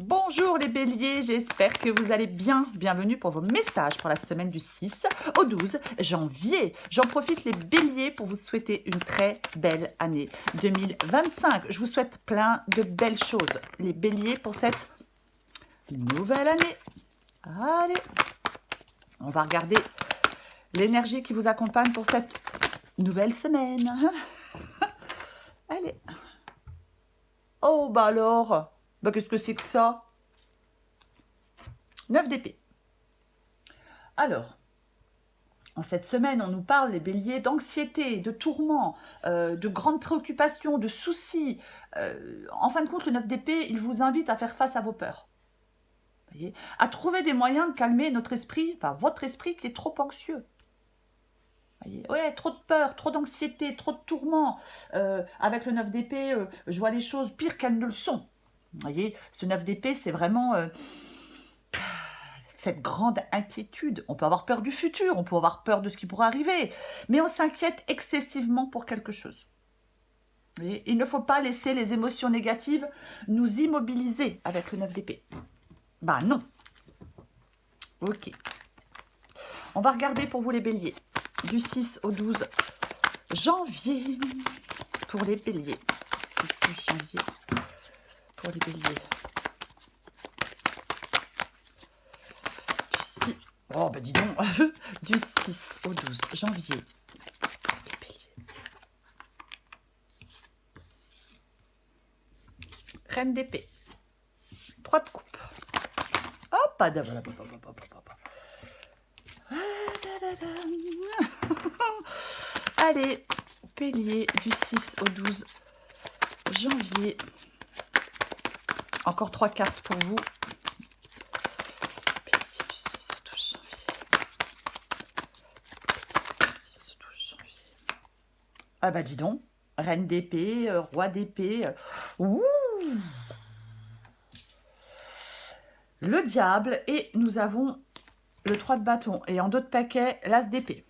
Bonjour les béliers, j'espère que vous allez bien. Bienvenue pour vos messages pour la semaine du 6 au 12 janvier. J'en profite les béliers pour vous souhaiter une très belle année 2025. Je vous souhaite plein de belles choses, les béliers, pour cette nouvelle année. Allez, on va regarder l'énergie qui vous accompagne pour cette nouvelle semaine. Allez. Oh, bah alors, bah qu'est-ce que c'est que ça? 9 d'épée. Alors, en cette semaine, on nous parle, les béliers, d'anxiété, de tourments, de grandes préoccupations, de soucis. En fin de compte, le 9 d'épée, il vous invite à faire face à vos peurs. Voyez, à trouver des moyens de calmer notre esprit, enfin votre esprit qui est trop anxieux. Voyez, ouais, trop de peur, trop d'anxiété, trop de tourments. Avec le 9 d'épée, je vois les choses pires qu'elles ne le sont. Voyez, ce 9 d'épée, c'est vraiment cette grande inquiétude. On peut avoir peur du futur, on peut avoir peur de ce qui pourrait arriver, mais on s'inquiète excessivement pour quelque chose. Et il ne faut pas laisser les émotions négatives nous immobiliser avec le 9 d'épée. Bah non. Ok. On va regarder pour vous les béliers. Du 6 au 12 janvier. Pour les béliers. 6 janvier. Pour les béliers. Oh, bah dis donc, du 6 au 12 janvier. Les béliers. Reine d'épée. 3 de coupe. Hop, allez, bélier, du 6 au 12 janvier. Encore 3 cartes pour vous. Ah bah dis donc, reine d'épée, roi d'épée. Ouh, le diable, et nous avons le 3 de bâton. Et en d'autres paquets, l'as d'épée.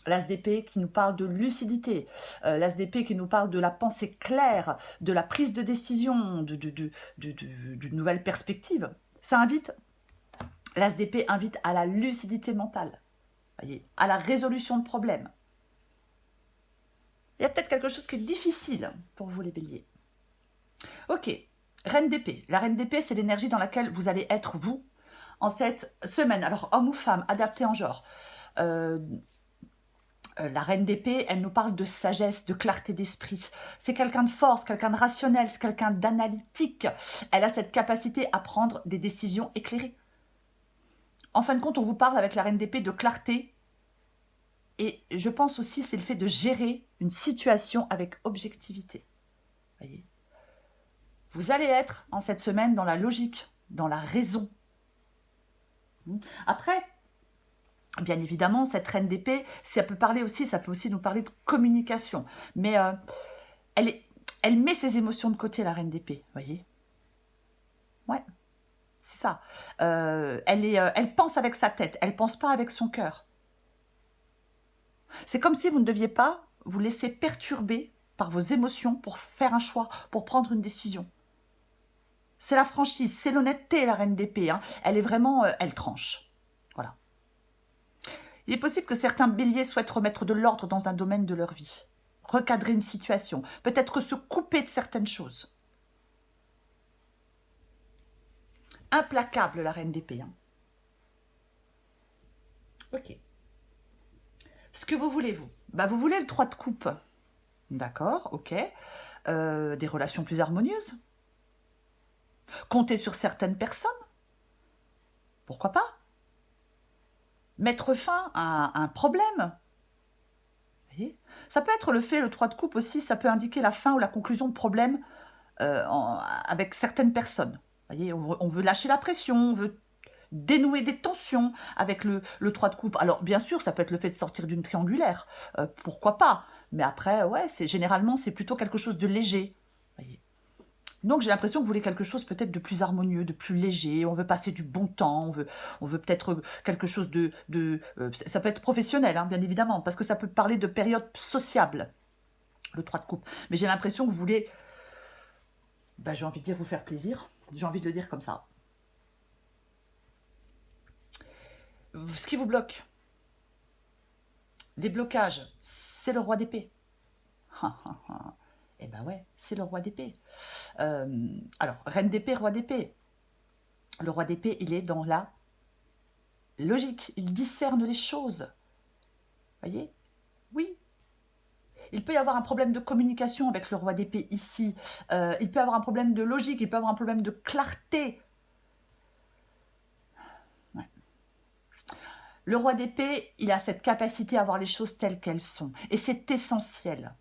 L'as d'épée qui nous parle de lucidité. L'as d'épée qui nous parle de la pensée claire, de la prise de décision, d'une nouvelle perspective. Ça invite, l'as d'épée invite à la lucidité mentale, voyez, à la résolution de problèmes. Il y a peut-être quelque chose qui est difficile pour vous les béliers. Ok, reine d'épée. La reine d'épée, c'est l'énergie dans laquelle vous allez être, vous, en cette semaine. Alors, homme ou femme, adapté en genre. La reine d'épée, elle nous parle de sagesse, de clarté d'esprit. C'est quelqu'un de fort, c'est quelqu'un de rationnel, c'est quelqu'un d'analytique. Elle a cette capacité à prendre des décisions éclairées. En fin de compte, on vous parle avec la reine d'épée de clarté. Et je pense aussi c'est le fait de gérer une situation avec objectivité. Voyez, vous allez être en cette semaine dans la logique, dans la raison. Après, bien évidemment, cette reine d'épée, ça peut aussi nous parler de communication. Mais elle met ses émotions de côté, la reine d'épée, voyez. Ouais, c'est ça. Elle pense avec sa tête, elle pense pas avec son cœur. C'est comme si vous ne deviez pas vous laisser perturber par vos émotions pour faire un choix, pour prendre une décision. C'est la franchise, c'est l'honnêteté, la reine d'épée. Hein. Elle est vraiment, elle tranche. Voilà. Il est possible que certains béliers souhaitent remettre de l'ordre dans un domaine de leur vie, recadrer une situation, peut-être se couper de certaines choses. Implacable, la reine d'épée. Hein. Ok. Ce que vous voulez, vous, bah, vous voulez le 3 de coupe. D'accord, ok. Des relations plus harmonieuses. Compter sur certaines personnes. Pourquoi pas? Mettre fin à un problème. Vous voyez, ça peut être le 3 de coupe aussi, ça peut indiquer la fin ou la conclusion de problèmes avec certaines personnes. Vous voyez, on veut lâcher la pression, on veut dénouer des tensions avec le 3 de coupe. Alors, bien sûr, ça peut être le fait de sortir d'une triangulaire. Pourquoi pas? Mais après, ouais, généralement, c'est plutôt quelque chose de léger. Voyez. Donc, j'ai l'impression que vous voulez quelque chose peut-être de plus harmonieux, de plus léger. On veut passer du bon temps. On veut peut-être quelque chose ça peut être professionnel, hein, bien évidemment, parce que ça peut parler de période sociable, le 3 de coupe. Mais j'ai l'impression que vous voulez bah, j'ai envie de dire vous faire plaisir. J'ai envie de le dire comme ça. Ce qui vous bloque, des blocages, c'est le roi d'épée. Eh ben ouais, c'est le roi d'épée. Alors, reine d'épée, roi d'épée. Le roi d'épée, il est dans la logique. Il discerne les choses. Voyez? Oui. Il peut y avoir un problème de communication avec le roi d'épée ici. Il peut y avoir un problème de logique. Il peut y avoir un problème de clarté. Ouais. Le roi d'épée, il a cette capacité à voir les choses telles qu'elles sont. Et c'est essentiel.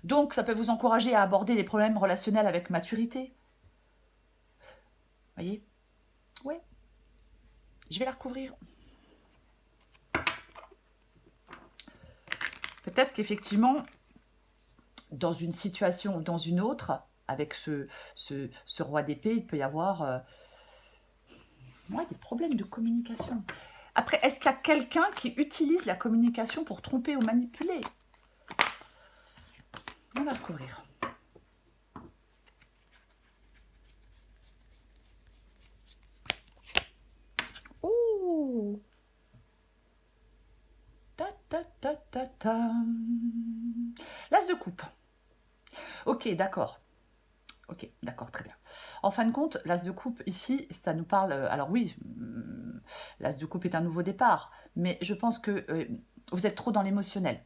Donc, ça peut vous encourager à aborder des problèmes relationnels avec maturité. Voyez? Oui. Je vais la recouvrir. Peut-être qu'effectivement, dans une situation ou dans une autre, avec ce roi d'épée, il peut y avoir des problèmes de communication. Après, est-ce qu'il y a quelqu'un qui utilise la communication pour tromper ou manipuler? On va recouvrir. Ouh! Ta ta ta ta ta. L'as de coupe. Ok, d'accord. Ok, d'accord, très bien. En fin de compte, l'as de coupe, ici, ça nous parle... alors oui, l'as de coupe est un nouveau départ, mais je pense que vous êtes trop dans l'émotionnel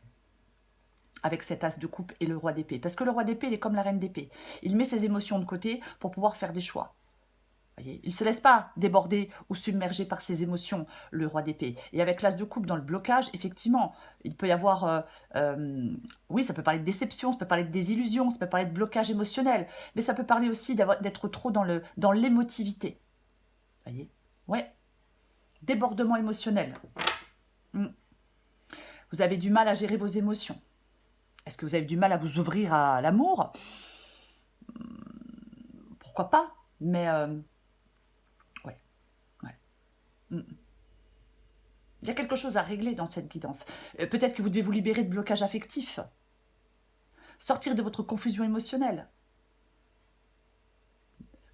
avec cet as de coupe et le roi d'épée. Parce que le roi d'épée, il est comme la reine d'épée. Il met ses émotions de côté pour pouvoir faire des choix. Voyez, il ne se laisse pas déborder ou submerger par ses émotions, le roi d'épée. Et avec l'as de coupe dans le blocage, effectivement, il peut y avoir... oui, ça peut parler de déception, ça peut parler de désillusion, ça peut parler de blocage émotionnel, mais ça peut parler aussi d'être trop dans l'émotivité. Voyez? Ouais. Débordement émotionnel. Vous avez du mal à gérer vos émotions. Est-ce que vous avez du mal à vous ouvrir à l'amour? Pourquoi pas? Mais... ouais. Il y a quelque chose à régler dans cette guidance. Peut-être que vous devez vous libérer de blocages affectifs. Sortir de votre confusion émotionnelle.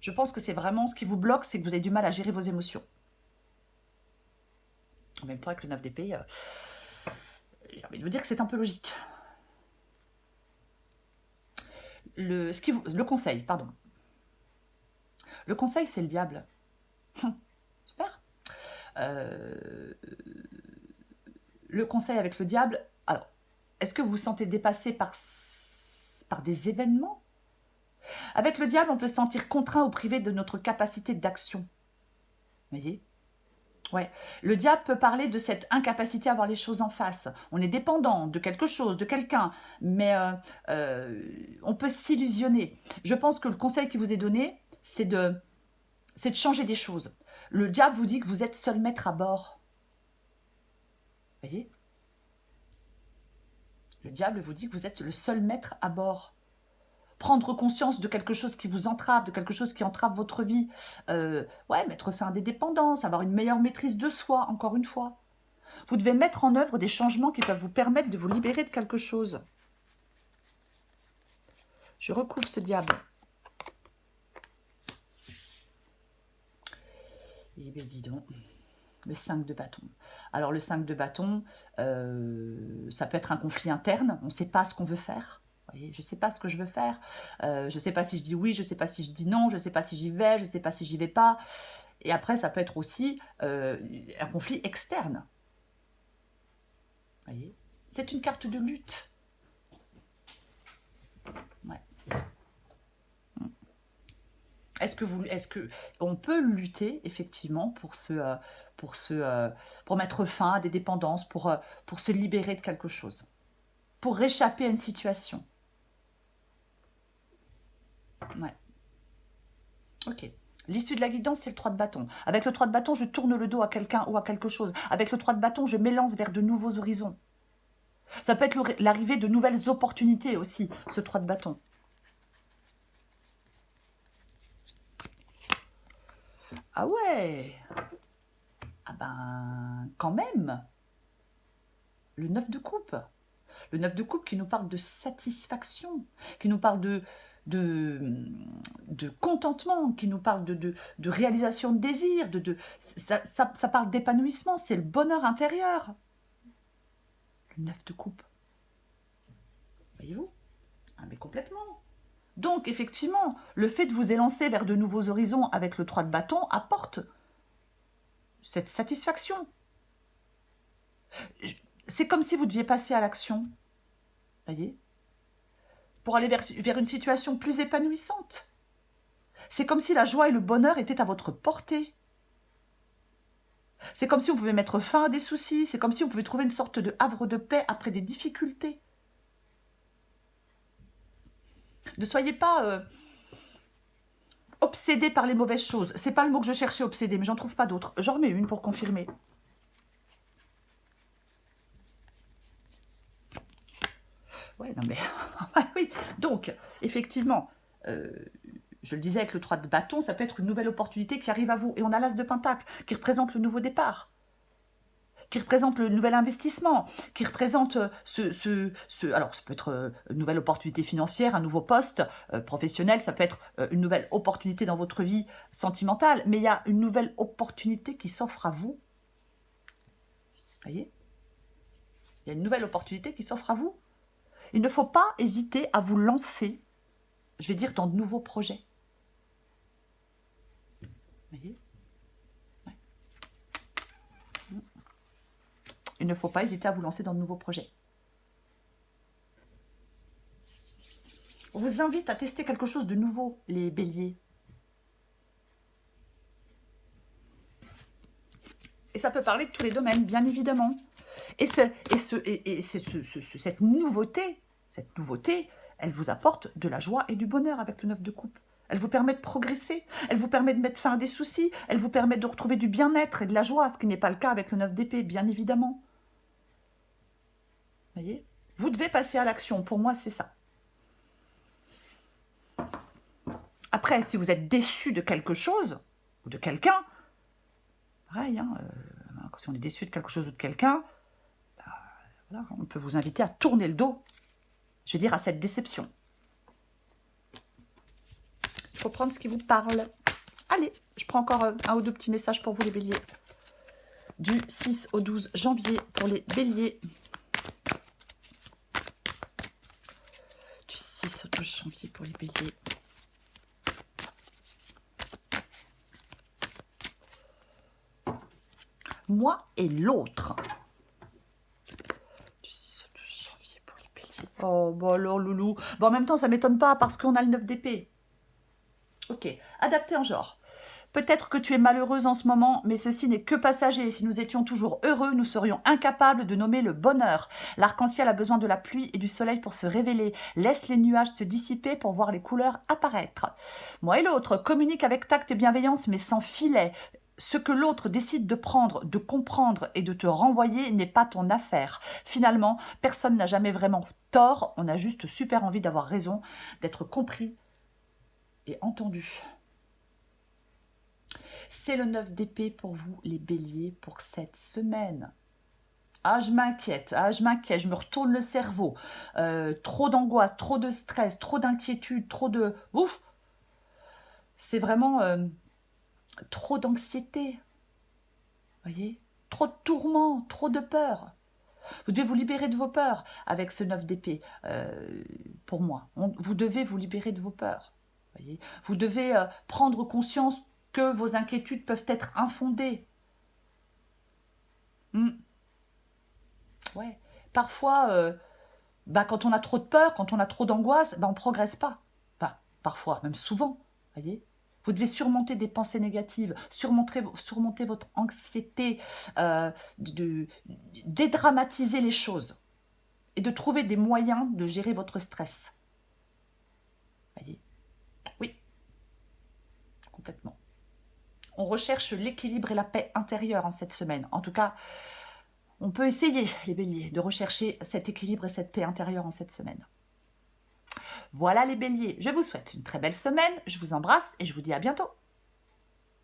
Je pense que c'est vraiment ce qui vous bloque, c'est que vous avez du mal à gérer vos émotions. En même temps, avec le 9 d'épée, j'ai envie de vous dire que c'est un peu logique. Le conseil, pardon. Le conseil, c'est le diable. Super. Le conseil avec le diable, alors, est-ce que vous vous sentez dépassé par des événements? Avec le diable, on peut se sentir contraint ou privé de notre capacité d'action. Vous voyez? Ouais. Le diable peut parler de cette incapacité à voir les choses en face. On est dépendant de quelque chose, de quelqu'un, mais on peut s'illusionner. Je pense que le conseil qui vous est donné, c'est de changer des choses. Le diable vous dit que vous êtes seul maître à bord. Vous voyez? Le diable vous dit que vous êtes le seul maître à bord. Prendre conscience de quelque chose qui vous entrave, de quelque chose qui entrave votre vie. Mettre fin à des dépendances, avoir une meilleure maîtrise de soi, encore une fois. Vous devez mettre en œuvre des changements qui peuvent vous permettre de vous libérer de quelque chose. Je recouvre ce diable. Eh bien, dis donc. Le 5 de bâton. Alors, le 5 de bâton, ça peut être un conflit interne. On ne sait pas ce qu'on veut faire. Vous voyez, je ne sais pas ce que je veux faire. Je ne sais pas si je dis oui, je ne sais pas si je dis non, je ne sais pas si j'y vais, je ne sais pas si j'y vais pas. Et après, ça peut être aussi un conflit externe. Vous voyez, c'est une carte de lutte. Ouais. Est-ce que on peut lutter effectivement pour mettre fin à des dépendances, pour se libérer de quelque chose, pour échapper à une situation? Ouais. Ok. L'issue de la guidance, c'est le 3 de bâton. Avec le 3 de bâton, je tourne le dos à quelqu'un ou à quelque chose. Avec le 3 de bâton, je m'élance vers de nouveaux horizons. Ça peut être l'arrivée de nouvelles opportunités aussi, ce 3 de bâton. Ah ouais! Ah ben, quand même! Le 9 de coupe. Le 9 de coupe qui nous parle de satisfaction, qui nous parle de de contentement, qui nous parle de réalisation de désir, ça parle d'épanouissement, c'est le bonheur intérieur. Le 9 de coupe. Voyez-vous? Ah, mais complètement. Donc, effectivement, le fait de vous élancer vers de nouveaux horizons avec le 3 de bâton apporte cette satisfaction. C'est comme si vous deviez passer à l'action. Voyez? Pour aller vers une situation plus épanouissante. C'est comme si la joie et le bonheur étaient à votre portée. C'est comme si on pouvait mettre fin à des soucis, c'est comme si on pouvait trouver une sorte de havre de paix après des difficultés. Ne soyez pas obsédés par les mauvaises choses. C'est pas le mot que je cherchais, obsédé, mais j'en trouve pas d'autre. J'en remets une pour confirmer. Ouais, non mais... oui, donc, effectivement, je le disais avec le 3 de bâton, ça peut être une nouvelle opportunité qui arrive à vous. Et on a l'as de pentacle, qui représente le nouveau départ, qui représente le nouvel investissement, qui représente alors, ça peut être une nouvelle opportunité financière, un nouveau poste professionnel, ça peut être une nouvelle opportunité dans votre vie sentimentale, mais il y a une nouvelle opportunité qui s'offre à vous. Voyez? Il y a une nouvelle opportunité qui s'offre à vous. Il ne faut pas hésiter à vous lancer, je vais dire, dans de nouveaux projets. Vous voyez? Ouais. Il ne faut pas hésiter à vous lancer dans de nouveaux projets. On vous invite à tester quelque chose de nouveau, les béliers. Et ça peut parler de tous les domaines, bien évidemment. Et cette nouveauté, elle vous apporte de la joie et du bonheur avec le 9 de coupe. Elle vous permet de progresser, elle vous permet de mettre fin à des soucis, elle vous permet de retrouver du bien-être et de la joie, ce qui n'est pas le cas avec le 9 d'épée, bien évidemment. Vous voyez? Vous devez passer à l'action, pour moi c'est ça. Après, si vous êtes déçu de quelque chose, ou de quelqu'un, pareil, hein, si on est déçu de quelque chose ou de quelqu'un, voilà, on peut vous inviter à tourner le dos, je veux dire, à cette déception. Il faut prendre ce qui vous parle. Allez, je prends encore un ou deux petits messages pour vous les béliers. Du 6 au 12 janvier pour les béliers. Du 6 au 12 janvier pour les béliers. Moi et l'autre. Du 6 au 12 janvier pour les béliers. Oh, bah alors, loulou. Bon, en même temps, ça ne m'étonne pas parce qu'on a le 9 d'épée. Ok, adapté en genre. Peut-être que tu es malheureuse en ce moment, mais ceci n'est que passager. Si nous étions toujours heureux, nous serions incapables de nommer le bonheur. L'arc-en-ciel a besoin de la pluie et du soleil pour se révéler. Laisse les nuages se dissiper pour voir les couleurs apparaître. Moi et l'autre communique avec tact et bienveillance, mais sans filet. Ce que l'autre décide de prendre, de comprendre et de te renvoyer n'est pas ton affaire. Finalement, personne n'a jamais vraiment tort. On a juste super envie d'avoir raison, d'être compris et entendu. C'est le 9 d'épée pour vous, les béliers, pour cette semaine. Ah, je m'inquiète, je me retourne le cerveau. Trop d'angoisse, trop de stress, trop d'inquiétude, trop de... Ouf! C'est vraiment trop d'anxiété. Voyez? Trop de tourments, trop de peur. Vous devez vous libérer de vos peurs avec ce 9 d'épée. Pour moi, vous devez vous libérer de vos peurs. Voyez? Vous devez prendre conscience que vos inquiétudes peuvent être infondées. Ouais. Parfois, quand on a trop de peur, quand on a trop d'angoisse, on ne progresse pas. Parfois, même souvent. Voyez? Vous devez surmonter des pensées négatives, surmonter votre anxiété, dédramatiser les choses et de trouver des moyens de gérer votre stress. Voyez? Oui, complètement. On recherche l'équilibre et la paix intérieure en cette semaine. En tout cas, on peut essayer, les béliers, de rechercher cet équilibre et cette paix intérieure en cette semaine. Voilà les béliers, je vous souhaite une très belle semaine, je vous embrasse et je vous dis à bientôt.